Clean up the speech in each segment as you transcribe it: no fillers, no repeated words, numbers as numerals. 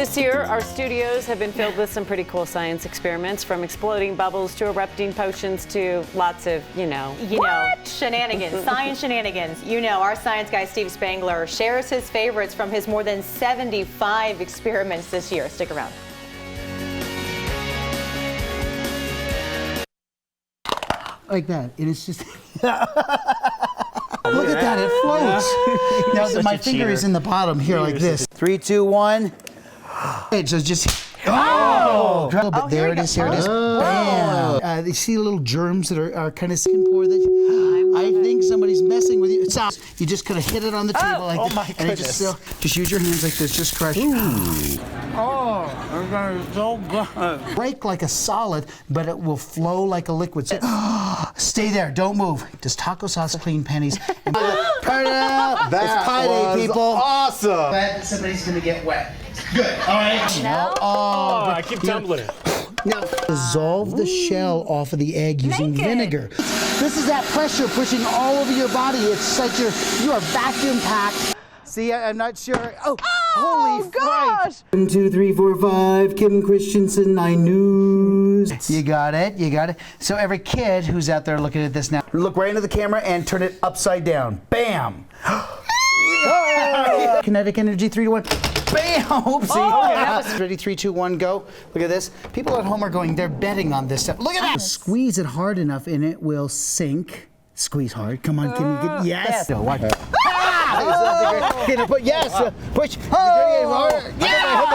This year, our studios have been filled with some pretty cool science experiments, from exploding bubbles to erupting potions to lots of, shenanigans, science shenanigans. Our science guy, Steve Spangler, shares his favorites from his more than 75 experiments this year. Stick around. Like that. It is just... Look at that, it floats. Now, my finger is in the bottom here like this. 3, 2, 1. It just... Oh! But there it is, here it is. Bam! You see little germs that are kind of skin pore that I think somebody's messing with you. You just kind of hit it on the table like that. My goodness. And just use your hands like this, just crush. Oh, it's so good. Break like a solid, but it will flow like a liquid. Stay there, don't move. Does taco sauce clean panties? It's pie day, people. Awesome. But somebody's gonna get wet. Good. All right. No. Oh, I keep tumbling it. Now, dissolve the shell off of the egg using vinegar. This is that pressure pushing all over your body. It's such you are vacuum packed. See, I'm not sure. Oh, holy gosh! 1, 2, 3, 4, 5. Kim Christensen, 9 News. You got it. You got it. So every kid who's out there looking at this now, look right into the camera and turn it upside down. Bam. Kinetic energy, 3 to 1. Bam! Oopsie. Ready, 3, 2, 1, go. Look at this. People at home are going, they're betting on this stuff. Look at that. Squeeze it hard enough and it will sink. Squeeze hard. Come on, Kim. Yes. No, watch. Yes. Push.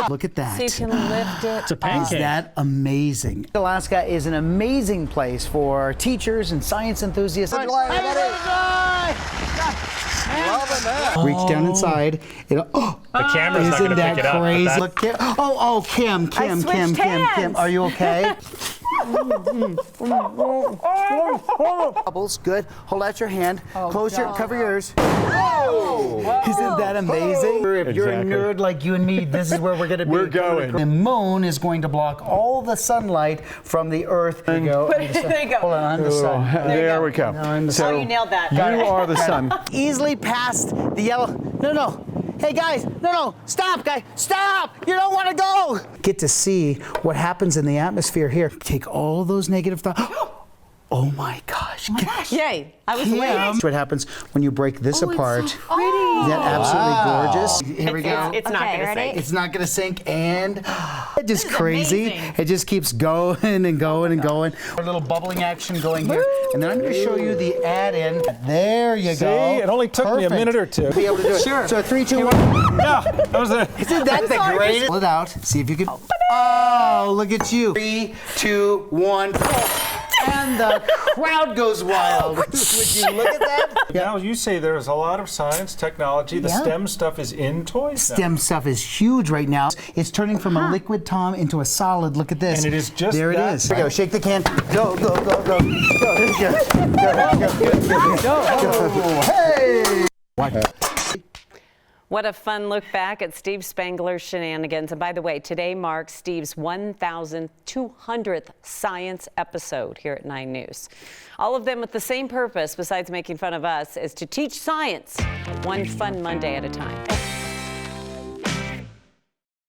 Look at that. So you can lift it. It's a pancake. Is that amazing? Alaska is an amazing place for teachers and science enthusiasts. Loving that. Reach down inside. The camera's not going to pick it up. Crazy? Look, Kim, are you okay? Bubbles, good. Hold out your hand. Cover your ears. Isn't that amazing? If you're a nerd like you and me, this is where we're going to be. We're going. The moon is going to block all the sunlight from the Earth. There you go. There you go. Hold on, I'm the sun. There we go. You nailed that. You are the sun. Easily past the yellow. No. Hey guys, no, stop, guys, stop! You don't want to go! Get to see what happens in the atmosphere here. Take all those negative thoughts. Oh my gosh. Yay. I was Kim. waiting. What happens when you break this apart. It's so pretty. Isn't that absolutely gorgeous? Here we go. It's not going to sink. It's not going to sink, and it's just crazy. amazing. It just keeps going and going and going. A little bubbling action going here, and then I'm going to show you the add-in. There you go. See, it only took me a minute or two. Be able to do it. Sure. So 3, 2, 1. Yeah, that was it. Isn't that the greatest? Pull it out. See if you can. Oh, look at you. 3, 2, 1. And the crowd goes wild. Would you look at that? Now you say there's a lot of science, technology. The STEM stuff is in toys now. STEM stuff is huge right now. It's turning from a liquid Tom into a solid. Look at this. And it is just there. that. It is. Here we go. Shake the can. Go. Go. Hey. What a fun look back at Steve Spangler's shenanigans. And by the way, today marks Steve's 1,200th science episode here at 9 News. All of them with the same purpose, besides making fun of us, is to teach science one fun Monday at a time.